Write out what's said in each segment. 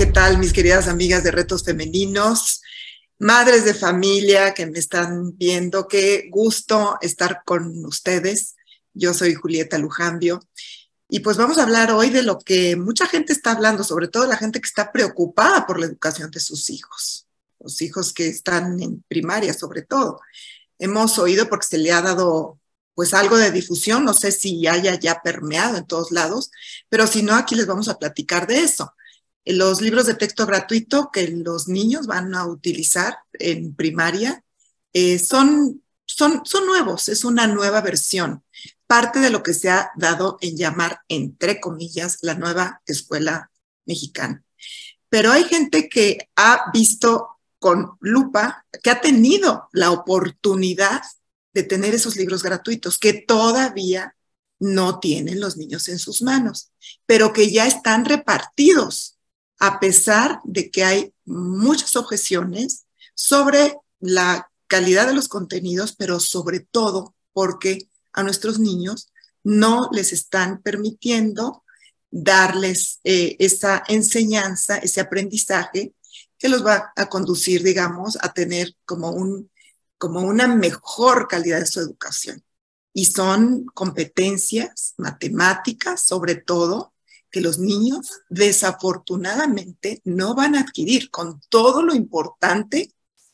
¿qué tal mis queridas amigas de Retos Femeninos? Madres de familia que me están viendo, qué gusto estar con ustedes. Yo soy Julieta Lujambio y pues vamos a hablar hoy de lo que mucha gente está hablando, sobre todo la gente que está preocupada por la educación de sus hijos, los hijos que están en primaria sobre todo. Hemos oído porque se le ha dado pues algo de difusión, no sé si haya ya permeado en todos lados, pero si no, aquí les vamos a platicar de eso. Los libros de texto gratuito que los niños van a utilizar en primaria son nuevos, es una nueva versión, parte de lo que se ha dado en llamar, entre comillas, la nueva escuela mexicana. Pero hay gente que ha visto con lupa, que ha tenido la oportunidad de tener esos libros gratuitos, que todavía no tienen los niños en sus manos, pero que ya están repartidos, a pesar de que hay muchas objeciones sobre la calidad de los contenidos, pero sobre todo porque a nuestros niños no les están permitiendo darles esa enseñanza, ese aprendizaje que los va a conducir, digamos, a tener como una mejor calidad de su educación. Y son competencias matemáticas, sobre todo, que los niños desafortunadamente no van a adquirir con todo lo importante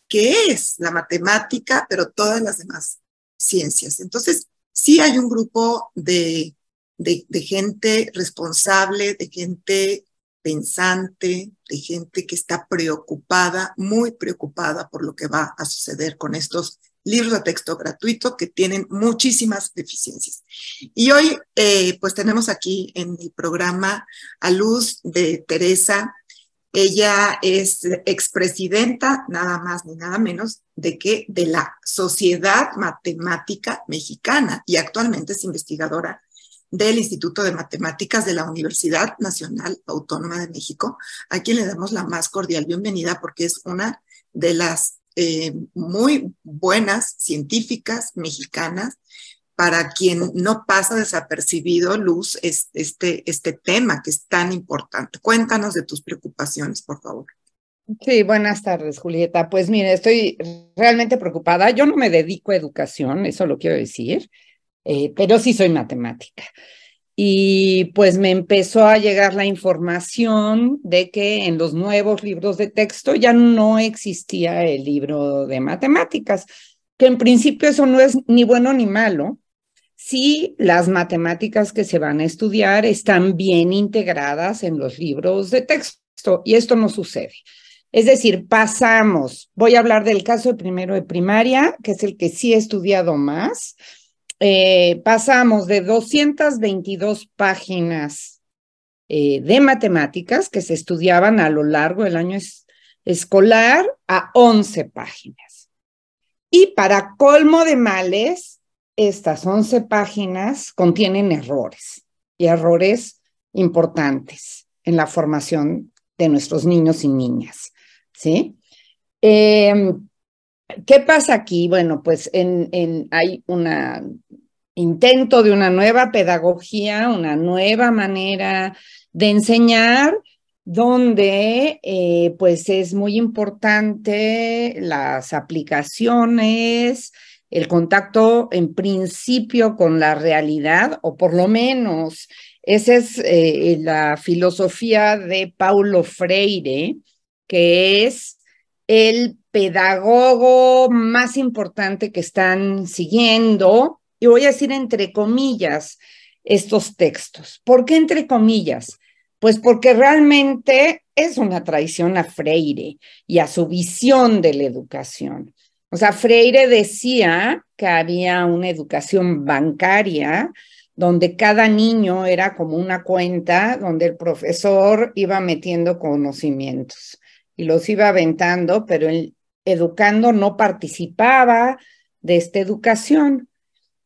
que es la matemática, pero todas las demás ciencias. Entonces, sí hay un grupo de gente responsable, de gente pensante, de gente que está preocupada, muy preocupada por lo que va a suceder con estos libros de texto gratuito que tienen muchísimas deficiencias. Y hoy pues tenemos aquí en el programa a Luz de Teresa. Ella es expresidenta, nada más ni nada menos, de la Sociedad Matemática Mexicana y actualmente es investigadora del Instituto de Matemáticas de la Universidad Nacional Autónoma de México, a quien le damos la más cordial bienvenida porque es una de las muy buenas científicas mexicanas, para quien no pasa desapercibido, Luz, este tema que es tan importante. Cuéntanos de tus preocupaciones, por favor. Sí, buenas tardes, Julieta. Pues mire, estoy realmente preocupada. Yo no me dedico a educación, eso lo quiero decir, pero sí soy matemática. Y pues me empezó a llegar la información de que en los nuevos libros de texto ya no existía el libro de matemáticas, que en principio eso no es ni bueno ni malo, si las matemáticas que se van a estudiar están bien integradas en los libros de texto, y esto no sucede. Es decir, voy a hablar del caso de primero de primaria, que es el que sí he estudiado más. Pasamos de 222 páginas de matemáticas que se estudiaban a lo largo del año escolar a 11 páginas. Y para colmo de males, estas 11 páginas contienen errores, y errores importantes en la formación de nuestros niños y niñas, ¿sí? ¿Qué pasa aquí? Bueno, pues hay un intento de una nueva pedagogía, una nueva manera de enseñar, donde pues es muy importante las aplicaciones, el contacto en principio con la realidad, o por lo menos esa es la filosofía de Paulo Freire, que es el pedagogo más importante que están siguiendo, y voy a decir entre comillas, estos textos. ¿Por qué entre comillas? Pues porque realmente es una traición a Freire y a su visión de la educación. O sea, Freire decía que había una educación bancaria donde cada niño era como una cuenta donde el profesor iba metiendo conocimientos y los iba aventando, pero el educando no participaba de esta educación.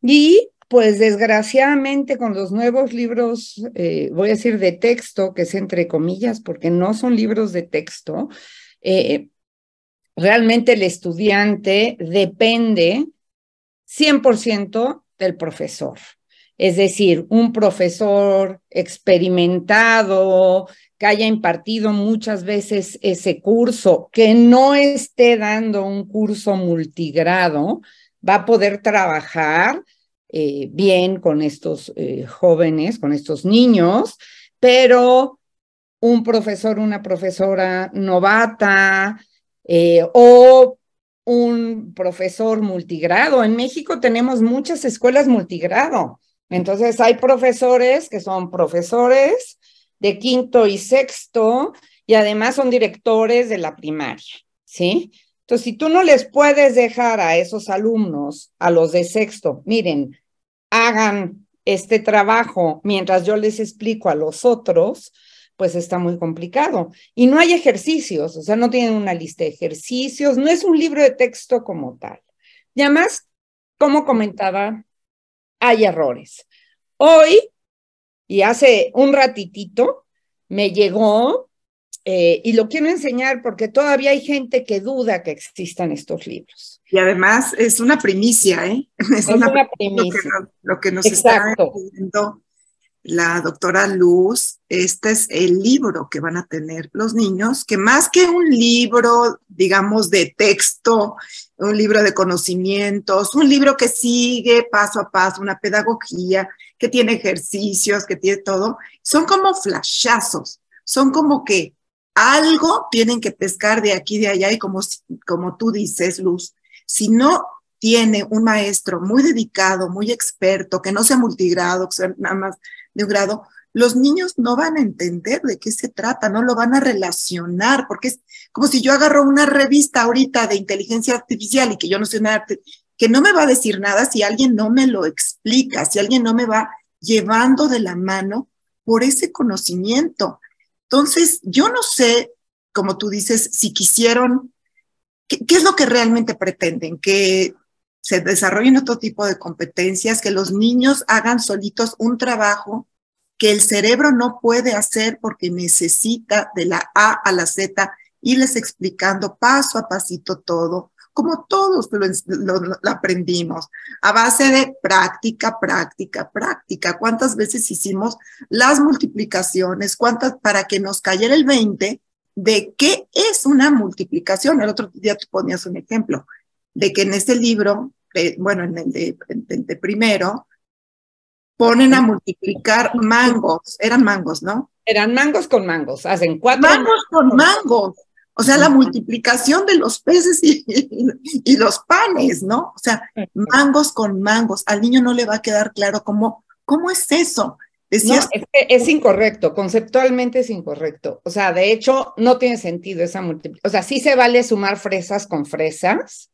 Y pues desgraciadamente con los nuevos libros, voy a decir de texto, que es entre comillas, porque no son libros de texto, realmente el estudiante depende 100% del profesor. Es decir, un profesor experimentado que haya impartido muchas veces ese curso, que no esté dando un curso multigrado, va a poder trabajar bien con estos jóvenes, con estos niños, pero un profesor, una profesora novata o un profesor multigrado. En México tenemos muchas escuelas multigrado. Entonces hay profesores que son profesores de quinto y sexto y además son directores de la primaria, ¿sí? Entonces, si tú no les puedes dejar a esos alumnos, a los de sexto, miren, hagan este trabajo mientras yo les explico a los otros, pues está muy complicado. Y no hay ejercicios, o sea, no tienen una lista de ejercicios, no es un libro de texto como tal. Y además, como comentaba, hay errores. Hoy, y hace un ratitito, me llegó, y lo quiero enseñar porque todavía hay gente que duda que existan estos libros. Y además es una primicia, ¿eh? Es una primicia. Lo que nos Exacto. está diciendo la doctora Luz. Este es el libro que van a tener los niños, que más que un libro, digamos, de texto, un libro de conocimientos, un libro que sigue paso a paso, una pedagogía, que tiene ejercicios, que tiene todo, son como flashazos, son como que algo tienen que pescar de aquí y de allá y como tú dices, Luz, si no tiene un maestro muy dedicado, muy experto, que no sea multigrado, que sea nada más de un grado, los niños no van a entender de qué se trata, no lo van a relacionar, porque es como si yo agarro una revista ahorita de inteligencia artificial y que yo no sé nada, que no me va a decir nada si alguien no me lo explica, si alguien no me va llevando de la mano por ese conocimiento. Entonces, yo no sé, como tú dices, si quisieron, ¿qué es lo que realmente pretenden? Que se desarrollen otro tipo de competencias, que los niños hagan solitos un trabajo que el cerebro no puede hacer porque necesita de la A a la Z irles explicando paso a pasito todo, como todos lo aprendimos, a base de práctica, práctica, práctica. ¿Cuántas veces hicimos las multiplicaciones? ¿Cuántas para que nos cayera el 20 de qué es una multiplicación? El otro día tú ponías un ejemplo de que en este libro, bueno, en el de primero, ponen a multiplicar mangos, eran mangos, ¿no? Eran mangos con mangos, hacen 4 Mangos con mangos, o sea, la multiplicación de los peces y los panes, ¿no? O sea, mangos con mangos, al niño no le va a quedar claro cómo es eso. Decías, no, es incorrecto, conceptualmente es incorrecto. O sea, de hecho, no tiene sentido esa multiplicación. O sea, sí se vale sumar fresas con fresas,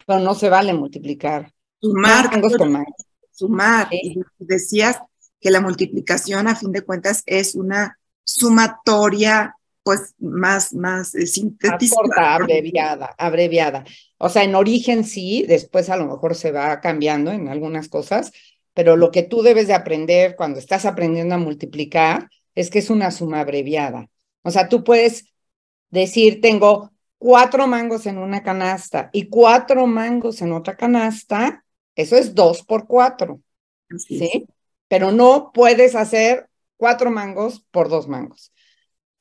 pero no se vale multiplicar sumar, mangos con mangos. sumar, ¿Sí? y decías que la multiplicación a fin de cuentas es una sumatoria pues más Más sintetizada. corta, abreviada, abreviada. O sea, en origen sí, después a lo mejor se va cambiando en algunas cosas, pero lo que tú debes de aprender cuando estás aprendiendo a multiplicar es que es una suma abreviada. O sea, tú puedes decir, tengo 4 mangos en una canasta y 4 mangos en otra canasta, eso es 2 por 4, Así es. ¿sí? Pero no puedes hacer 4 mangos por 2 mangos.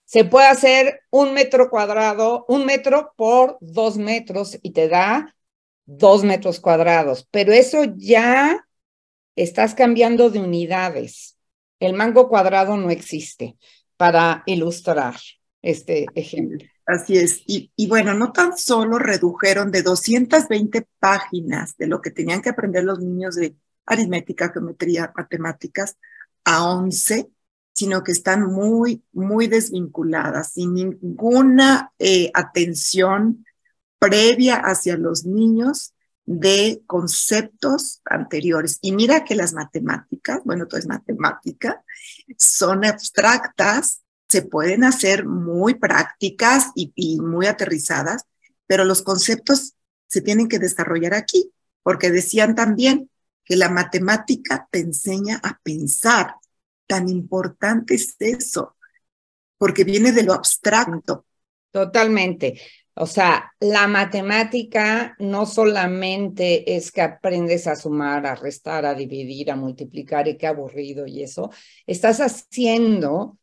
Se puede hacer 1 metro cuadrado, 1 metro por 2 metros y te da 2 metros cuadrados, pero eso ya estás cambiando de unidades. El mango cuadrado no existe para ilustrar este ejemplo. Así es. Y bueno, no tan solo redujeron de 220 páginas de lo que tenían que aprender los niños de aritmética, geometría, matemáticas, a 11, sino que están muy desvinculadas, sin ninguna atención previa hacia los niños de conceptos anteriores. Y mira que las matemáticas, bueno, todo es matemática, son abstractas, se pueden hacer muy prácticas y muy aterrizadas, pero los conceptos se tienen que desarrollar aquí, porque decían también que la matemática te enseña a pensar. Tan importante es eso, porque viene de lo abstracto. Totalmente. O sea, la matemática no solamente es que aprendes a sumar, a restar, a dividir, a multiplicar, y qué aburrido y eso. Estás haciendo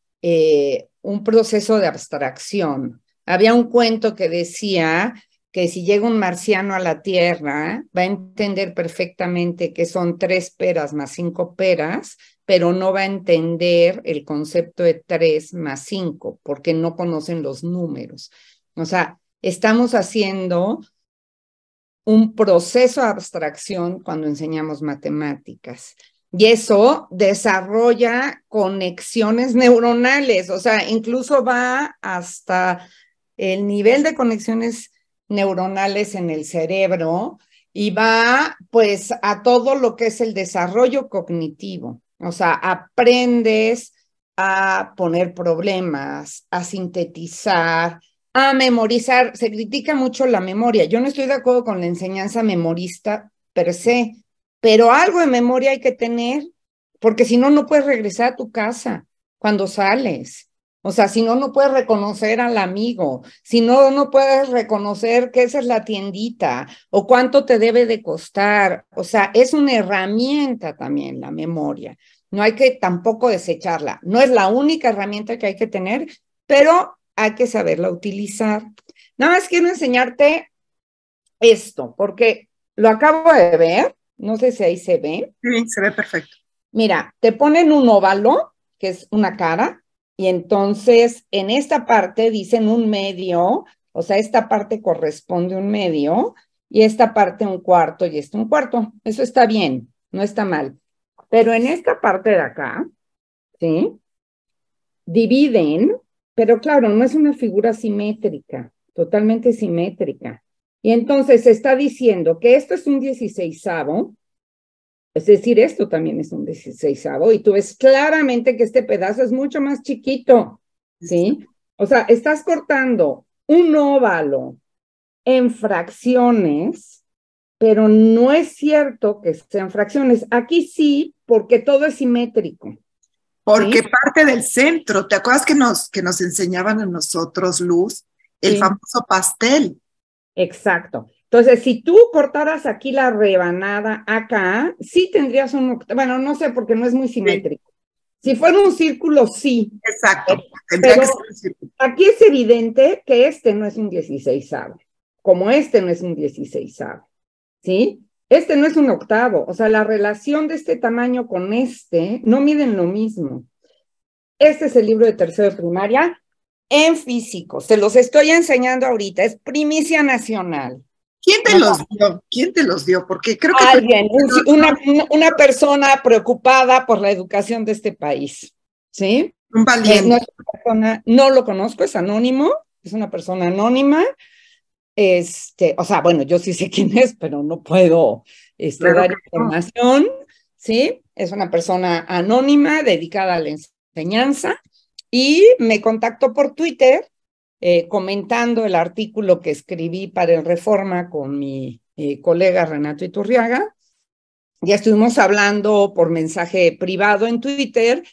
un proceso de abstracción. Había un cuento que decía que si llega un marciano a la Tierra, va a entender perfectamente que son 3 peras más 5 peras, pero no va a entender el concepto de 3 más 5, porque no conocen los números. O sea, estamos haciendo un proceso de abstracción cuando enseñamos matemáticas. Y eso desarrolla conexiones neuronales, o sea, incluso va hasta el nivel de conexiones neuronales en el cerebro y va pues a todo lo que es el desarrollo cognitivo. O sea, aprendes a poner problemas, a sintetizar, a memorizar. Se critica mucho la memoria. Yo no estoy de acuerdo con la enseñanza memorista per se, pero algo de memoria hay que tener, porque si no, no puedes regresar a tu casa cuando sales. O sea, si no, no puedes reconocer al amigo, si no, no puedes reconocer que esa es la tiendita o cuánto te debe de costar. O sea, es una herramienta también la memoria. No hay que tampoco desecharla. No es la única herramienta que hay que tener, pero hay que saberla utilizar. Nada más quiero enseñarte esto, porque lo acabo de ver, no sé si ahí se ve. Sí, se ve perfecto. Mira, te ponen un óvalo, que es una cara, y entonces en esta parte dicen un medio, o sea, esta parte corresponde a un medio, y esta parte un cuarto, y esto un cuarto. Eso está bien, no está mal. Pero en esta parte de acá, ¿sí? Dividen, pero claro, no es una figura simétrica, totalmente simétrica. Y entonces se está diciendo que esto es un 16avo, es decir, esto también es un 16avo, y tú ves claramente que este pedazo es mucho más chiquito, ¿sí? O sea, estás cortando un óvalo en fracciones, pero no es cierto que sean fracciones. Aquí sí, porque todo es simétrico. Porque ¿Sí? parte del centro, ¿te acuerdas que nos enseñaban a nosotros, Luz, el Sí, famoso pastel? exacto. Entonces, si tú cortaras aquí la rebanada acá, sí tendrías un, bueno, no sé, porque no es muy Sí, simétrico. Si fuera un círculo, sí, exacto. Tendría que ser pero un círculo. aquí es evidente que este no es un 16avo, como este no es un 16avo, ¿sí? Este no es un octavo, o sea, la relación de este tamaño con este no miden lo mismo. Este es el libro de tercero de primaria en físico, se los estoy enseñando ahorita, es primicia nacional. ¿Quién te No, los dio? ¿Quién te los dio? Porque creo que alguien, una persona preocupada por la educación de este país, ¿sí? un No valiente. es una persona, no lo conozco, es anónimo, es una persona anónima, o sea, bueno, yo sí sé quién es, pero no puedo Claro dar que no. información, ¿sí? Es una persona anónima dedicada a la enseñanza y me contactó por Twitter comentando el artículo que escribí para el Reforma con mi colega Renato Iturriaga. Ya estuvimos hablando por mensaje privado en Twitter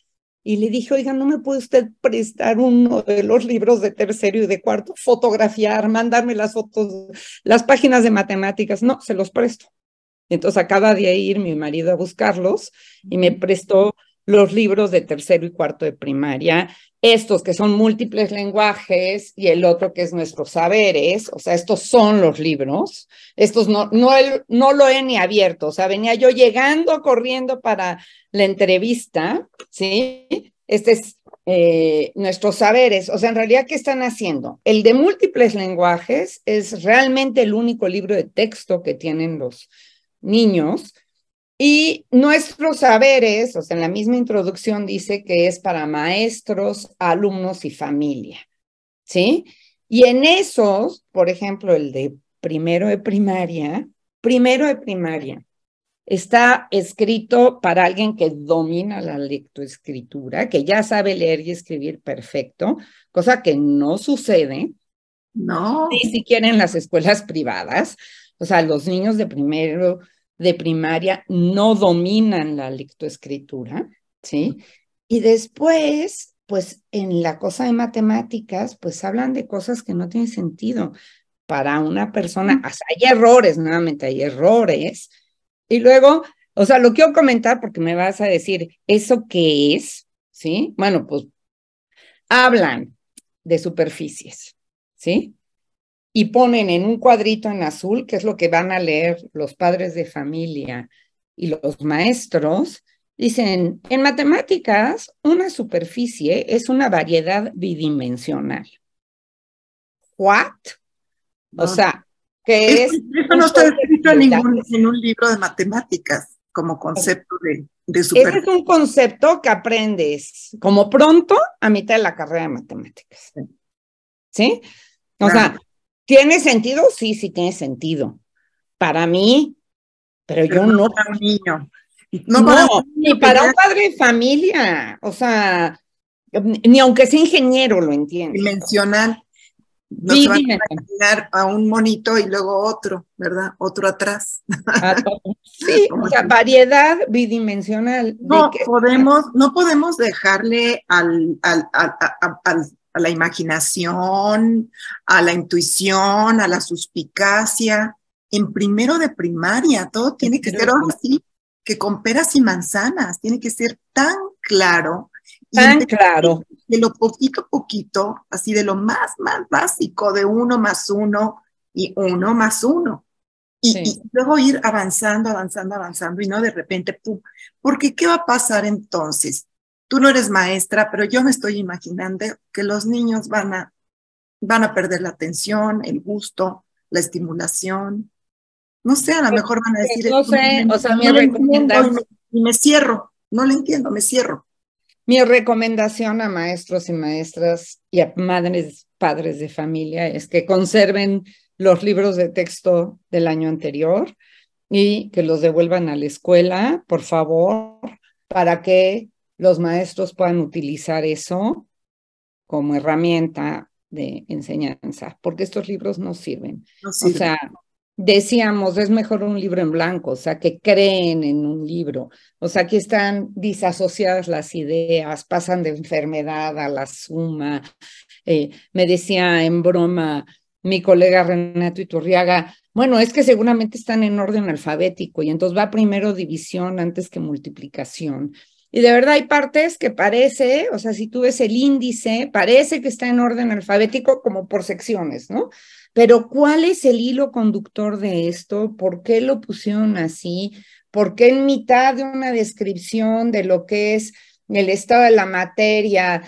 y le dije, oiga, ¿no me puede usted prestar uno de los libros de tercero y de cuarto? Fotografiar, mandarme las fotos, las páginas de matemáticas. No, se los presto. Entonces acaba de ir mi marido a buscarlos y me prestó los libros de tercero y cuarto de primaria, estos que son múltiples lenguajes y el otro que es nuestros saberes, o sea, estos son los libros, estos no lo he ni abierto, o sea, venía yo llegando corriendo para la entrevista, ¿sí? Este es nuestros saberes, o sea, en realidad, ¿qué están haciendo? El de múltiples lenguajes es realmente el único libro de texto que tienen los niños, y nuestros saberes, o sea, en la misma introducción dice que es para maestros, alumnos y familia, ¿sí? Y en esos, por ejemplo, el de primero de primaria, está escrito para alguien que domina la lectoescritura, que ya sabe leer y escribir perfecto, cosa que no sucede ni No. siquiera en las escuelas privadas. O sea, los niños de primero de primaria no dominan la lectoescritura, ¿sí? Y después, pues en la cosa de matemáticas, pues hablan de cosas que no tienen sentido. para una persona, o sea, hay errores, nuevamente hay errores, y luego, o sea, lo quiero comentar porque me vas a decir, ¿eso qué es? ¿Sí? Bueno, pues hablan de superficies, ¿sí? Y ponen en un cuadrito en azul, que es lo que van a leer los padres de familia y los maestros, dicen, en matemáticas, una superficie es una variedad bidimensional. ¿What? O No, sea, que es eso no un está juego de escrito variedades. en un libro de matemáticas como concepto de Ese es superficie. un concepto que aprendes como pronto a mitad de la carrera de matemáticas. ¿Sí? O Claro, sea, ¿tiene sentido? Sí, sí tiene sentido. Para mí, pero pero yo no no, para un niño. No para no, un ni niño que para un ya padre de familia. O sea, ni aunque sea ingeniero lo entiende. dimensional, no se van a Bidimensional. imaginar a un monito y luego otro, ¿verdad? Otro atrás. Sí, o Como sea, si- variedad bidimensional de No que podemos, no podemos dejarle a la imaginación, a la intuición, a la suspicacia. En primero de primaria, todo tiene que ser ahora sí, que con peras y manzanas, tiene que ser tan claro y tan empezar claro. de lo poquito a poquito, así de lo más básico, de uno más uno y uno más uno. Sí. Y luego ir avanzando y no de repente, ¡pum! Porque ¿qué va a pasar entonces? Tú no eres maestra, pero yo me estoy imaginando que los niños van a perder la atención, el gusto, la estimulación. No sé, a lo mejor van a Pues decir, no esto sé, o sea, no le entiendo y me cierro. No le entiendo, me cierro. mi recomendación a maestros y maestras y a madres, padres de familia es que conserven los libros de texto del año anterior y que los devuelvan a la escuela, por favor, para que los maestros puedan utilizar eso como herramienta de enseñanza, porque estos libros no sirven. No O sirve. sea, decíamos, es mejor un libro en blanco, o sea, que creen en un libro. O sea, aquí están disasociadas las ideas, pasan de enfermedad a la suma. Me decía en broma mi colega Renato Iturriaga, bueno, es que seguramente están en orden alfabético y entonces va primero división antes que multiplicación. Y de verdad hay partes que parece, o sea, si tú ves el índice, parece que está en orden alfabético como por secciones, ¿no? Pero ¿cuál es el hilo conductor de esto? ¿Por qué lo pusieron así? ¿Por qué en mitad de una descripción de lo que es el estado de la materia,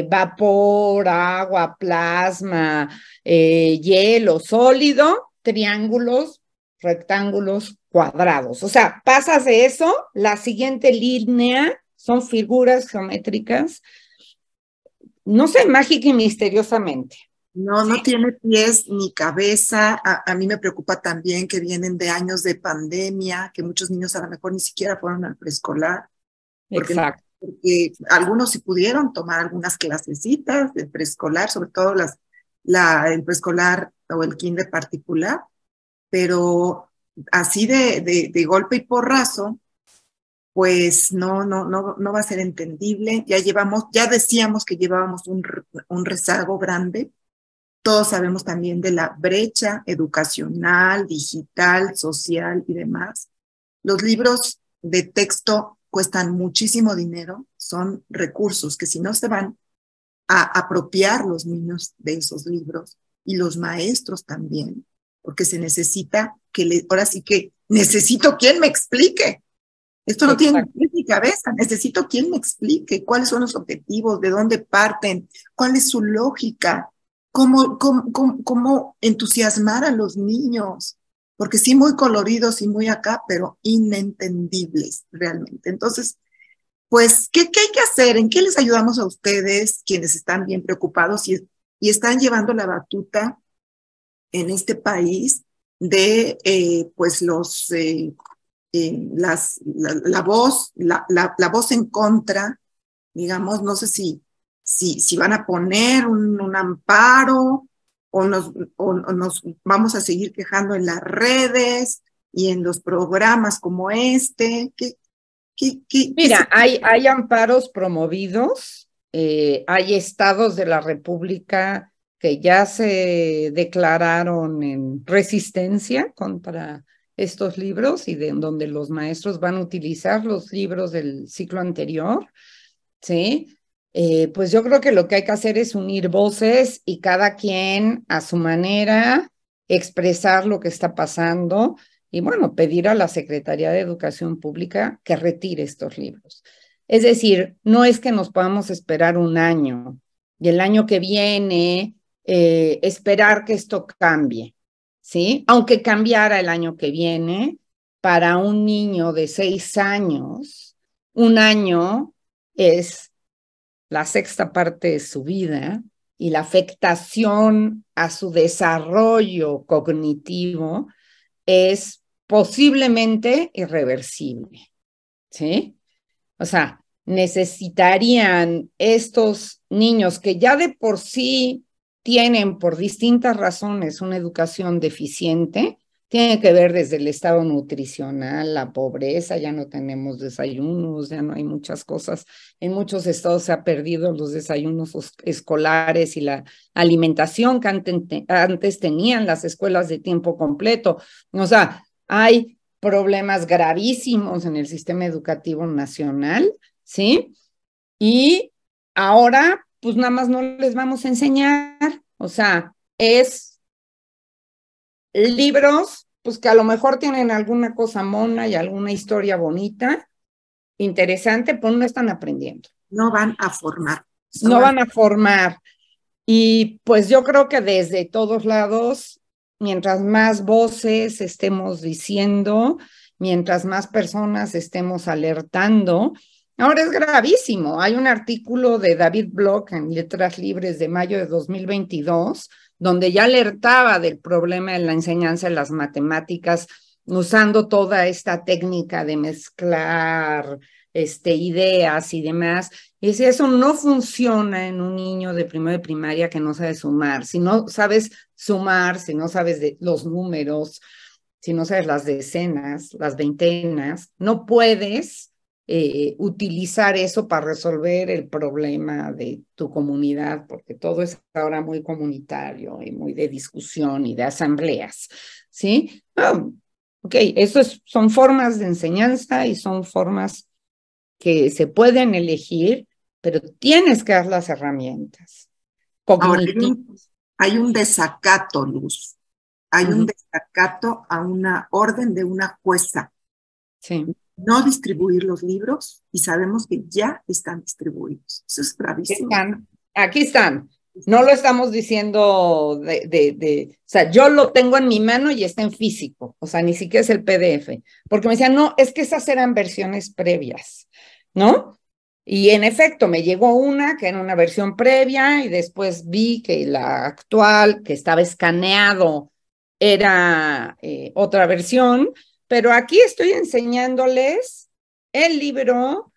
vapor, agua, plasma, hielo, sólido, triángulos, rectángulos, cuadrados? O sea, pasas de eso, la siguiente línea son figuras geométricas, no sé, mágica y misteriosamente. No, no tiene pies ni cabeza. A mí me preocupa también que vienen de años de pandemia, que muchos niños a lo mejor ni siquiera fueron al preescolar, Exacto. porque algunos sí pudieron tomar algunas clasecitas de preescolar, sobre todo el preescolar o el kinder particular, pero así de golpe y porrazo, pues no va a ser entendible. Ya decíamos que llevábamos un rezago grande. Todos sabemos también de la brecha educacional, digital, social y demás. Los libros de texto cuestan muchísimo dinero, son recursos que si no se van a apropiar los niños de esos libros y los maestros también, porque se necesita ahora sí que necesito quien me explique. Esto no tiene Exacto. ni pies ni cabeza. Necesito quien me explique cuáles son los objetivos, de dónde parten, cuál es su lógica, cómo entusiasmar a los niños. Porque sí, muy coloridos y muy acá, pero inentendibles realmente. Entonces, pues, ¿qué hay que hacer? ¿En qué les ayudamos a ustedes, quienes están bien preocupados y están llevando la batuta en este país de pues la voz en contra, digamos, no sé si van a poner un amparo o nos vamos a seguir quejando en las redes y en los programas como este. ¿Qué se... Mira, hay amparos promovidos, hay estados de la República que ya se declararon en resistencia contra estos libros y en donde los maestros van a utilizar los libros del ciclo anterior, ¿sí? Pues yo creo que lo que hay que hacer es unir voces y cada quien a su manera expresar lo que está pasando y bueno, pedir a la Secretaría de Educación Pública que retire estos libros. Es decir, no es que nos podamos esperar un año y el año que viene esperar que esto cambie, ¿sí? Aunque cambiara el año que viene, para un niño de 6 años, un año es la sexta parte de su vida y la afectación a su desarrollo cognitivo es posiblemente irreversible, ¿sí? O sea, necesitarían estos niños que ya de por sí tienen por distintas razones una educación deficiente, tiene que ver desde el estado nutricional, la pobreza, ya no tenemos desayunos, ya no hay muchas cosas. En muchos estados se ha perdido los desayunos escolares y la alimentación que antes tenían las escuelas de tiempo completo. O sea, hay problemas gravísimos en el sistema educativo nacional, ¿sí? Y ahora, pues nada más no les vamos a enseñar, o sea, es libros, pues que a lo mejor tienen alguna cosa mona y alguna historia bonita, interesante, pero no están aprendiendo. No van a formar. No van a formar. Y pues yo creo que desde todos lados, mientras más voces estemos diciendo, mientras más personas estemos alertando, ahora es gravísimo. Hay un artículo de David Bloch en Letras Libres de mayo de 2022, donde ya alertaba del problema de la enseñanza de las matemáticas, usando toda esta técnica de mezclar ideas y demás. Y si eso no funciona en un niño de primero de primaria que no sabe sumar, si no sabes sumar, si no sabes de los números, si no sabes las decenas, las veintenas, no puedes utilizar eso para resolver el problema de tu comunidad, porque todo es ahora muy comunitario y muy de discusión y de asambleas, ¿sí? Ok, son formas de enseñanza y son formas que se pueden elegir, pero tienes que dar las herramientas cognitivas. Hay un desacato, Luz. Hay un desacato a una orden de una jueza. Sí. No distribuir los libros y sabemos que ya están distribuidos. Eso es gravísimo. Aquí están. No lo estamos diciendo o sea, yo lo tengo en mi mano y está en físico, o sea, ni siquiera es el PDF, porque me decían, no, es que esas eran versiones previas, ¿no? Y en efecto, me llegó una que era una versión previa y después vi que la actual, que estaba escaneado, era otra versión, pero aquí estoy enseñándoles el libro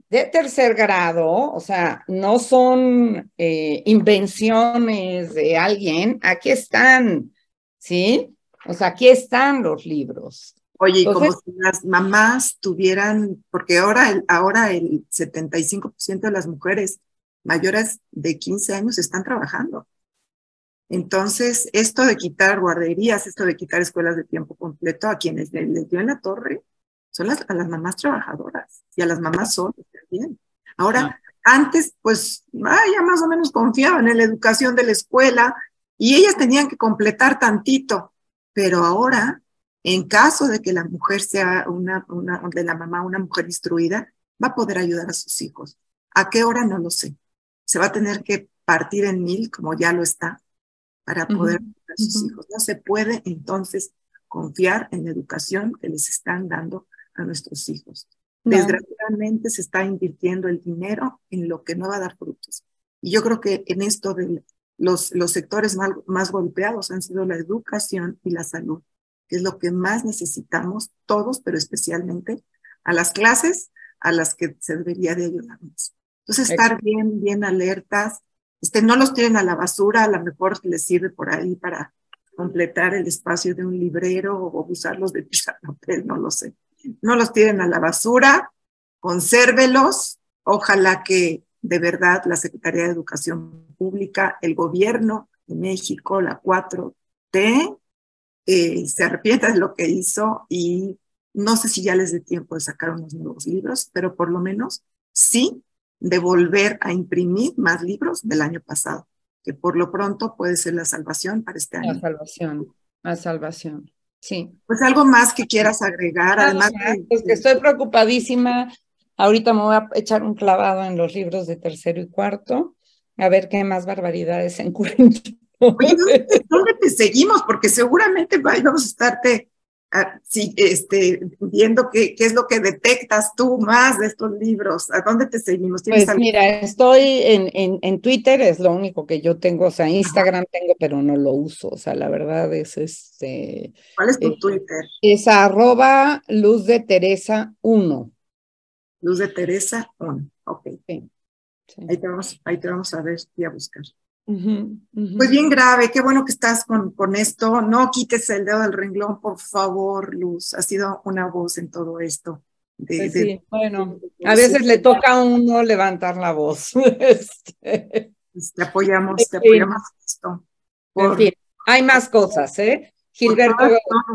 de tercer grado, o sea, no son invenciones de alguien, aquí están, ¿sí? O sea, aquí están los libros. Oye, entonces, como si las mamás tuvieran, porque ahora el 75% de las mujeres mayores de 15 años están trabajando. Entonces, esto de quitar guarderías, esto de quitar escuelas de tiempo completo, a quienes les dio en la torre, son a las mamás trabajadoras y a las mamás solas también. Ahora, antes, pues, ya más o menos confiaban en la educación de la escuela y ellas tenían que completar tantito, pero ahora, en caso de que la mujer sea de la mamá una mujer instruida, va a poder ayudar a sus hijos. ¿A qué hora? No lo sé. Se va a tener que partir en 1000, como ya lo está, para poder ayudar a sus hijos. No se puede, entonces, confiar en la educación que les están dando a nuestros hijos. No. Desgraciadamente se está invirtiendo el dinero en lo que no va a dar frutos. Y yo creo que en esto de los sectores más golpeados han sido la educación y la salud, que es lo que más necesitamos todos, pero especialmente a las clases a las que se debería de ayudarnos. Entonces, estar bien alertas, no los tiren a la basura, a lo mejor les sirve por ahí para completar el espacio de un librero o usarlos de papel, no lo sé. No los tiren a la basura, consérvelos, ojalá que de verdad la Secretaría de Educación Pública, el gobierno de México, la 4T, se arrepienta de lo que hizo y no sé si ya les dé tiempo de sacar unos nuevos libros, pero por lo menos sí de volver a imprimir más libros del año pasado, que por lo pronto puede ser la salvación para este año. La salvación, sí. Pues algo más que quieras agregar, además de... Pues que estoy preocupadísima. Ahorita me voy a echar un clavado en los libros de tercero y cuarto, a ver qué más barbaridades se encuentran. Oye, ¿dónde te seguimos? Porque seguramente vamos a estarte viendo qué es lo que detectas tú más de estos libros. ¿A dónde te seguimos? Pues mira, estoy en Twitter, es lo único que yo tengo, o sea, Instagram tengo, pero no lo uso, o sea, la verdad es ¿Cuál es tu Twitter? Es @Luz de Teresa 1. Luz de Teresa 1, ok. Sí. Ahí te vamos a ver y a buscar. Pues Pues bien grave, qué bueno que estás con esto. No quites el dedo del renglón, por favor, Luz. Has sido una voz en todo esto. Sí, bueno, a veces le toca a uno levantar la voz. Te apoyamos en esto. En fin, hay más cosas, ¿eh? Gilberto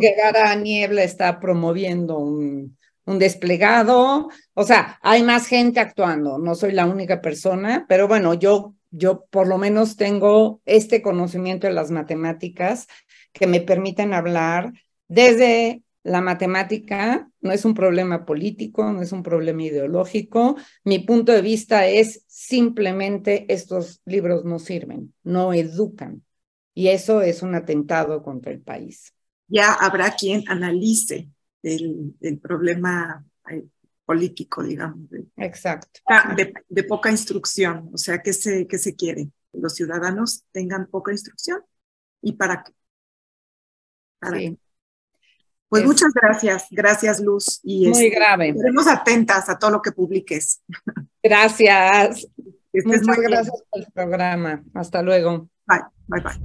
Guevara Niebla está promoviendo un desplegado, o sea, hay más gente actuando, no soy la única persona, pero bueno, yo por lo menos tengo este conocimiento de las matemáticas que me permiten hablar desde la matemática. No es un problema político, no es un problema ideológico. Mi punto de vista es simplemente estos libros no sirven, no educan. Y eso es un atentado contra el país. Ya habrá quien analice el problema político, digamos. Exacto. De poca instrucción, o sea, ¿qué se quiere? Que los ciudadanos tengan poca instrucción. ¿Y para qué? Sí. Pues muchas gracias Luz. Y muy grave. Estaremos atentas a todo lo que publiques. Gracias. Muchas gracias por el programa. Hasta luego. Bye, bye, bye.